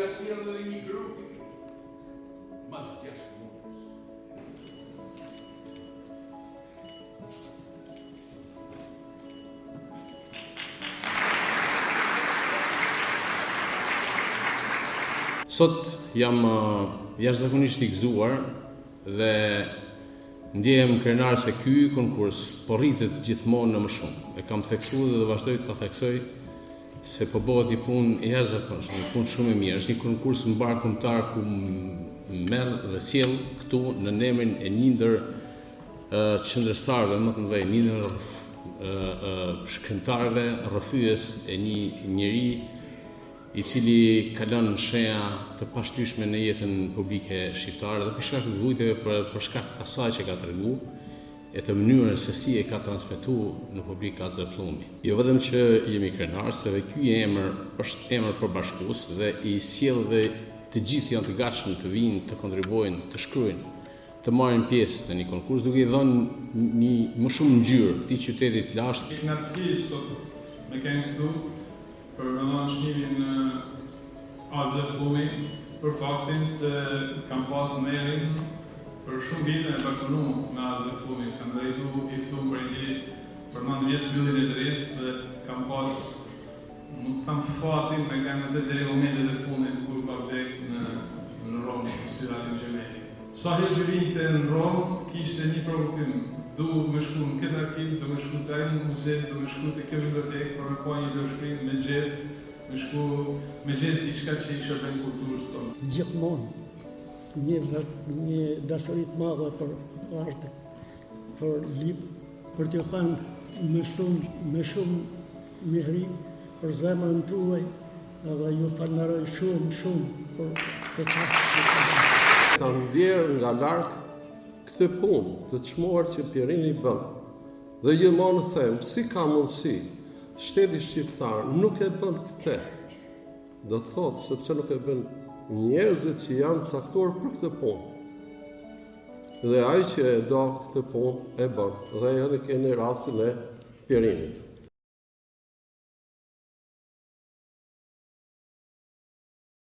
Ka sjellë edhe një grup mas 6 muaj. Sot jam jashtëzakonisht i gëzuar dhe ndjehem krenar se ky konkurs po rritet gjithmonë në më shumë. E kam theksuar dhe vazhdoj ta theksoj se po bëhet një punë jashtëzakonshme, një punë shumë e mirë. Është një konkurs mbarkombëtar ku merr dhe sjell këtu në emrin e një ndër qendrështarëve më të mëdhenj, një ndër shkrimtarëve rrëfyes e një njeri i cili ka lënë shenja të pashtyeshme në jetën publike shqiptare dhe për shkak të vujtjeve, për shkak të asaj që ka treguar e të mënyrës se si e ka transmetuar në publik atë plumi. Jo vetëm që jemi krenar, se dhe ky emër është emër përbashkues dhe i sjell dhe të gjithë janë të gatshëm të vinë, të kontribuojnë, të shkruajnë, të marrin pjesë në një konkurs duke i dhënë një më shumë ngjyrë këtij qyteti të lashtë. Kënaqësi sot me kemi këtu për me dhënë çmimin AZ Plumi për faktin se kam pas nderin për shumë vite e bashkëpunuar me AZ Plumi. Kam drejtu i ftuar për një për 9 vjet mbylljen e drejtës dhe kam pas nuk tham fatin me kanë të deri momentet e fundit kur ka vdek në Rom në spitalin Gjemeli. Sa herë që vinte në Rom kishte një provokim. Du me shku në këtë arkiv, du me shku të ajnë muzej, du me shku të kjo bibliotekë për me pa një dërshkrim me gjetë, me gjetë diçka që i shërben kulturës tonë. Gjithmonë një dashurit madhe për arte, për libë, për t'ju kanë me shumë miri për zemrën tuaj, edhe ju falenderoj shumë për të qasë që të bëjë. Kam ndjerë nga larkë këtë punë të çmuar që Pierini bën. Dhe gjithmonë them, si ka mundësi, shteti shqiptar nuk e bën këtë. Do të thotë sepse nuk e bën njerëzit që janë caktuar për këtë punë. Dhe ai që e do këtë punë e bën. Dhe edhe keni rastin e Pierinit.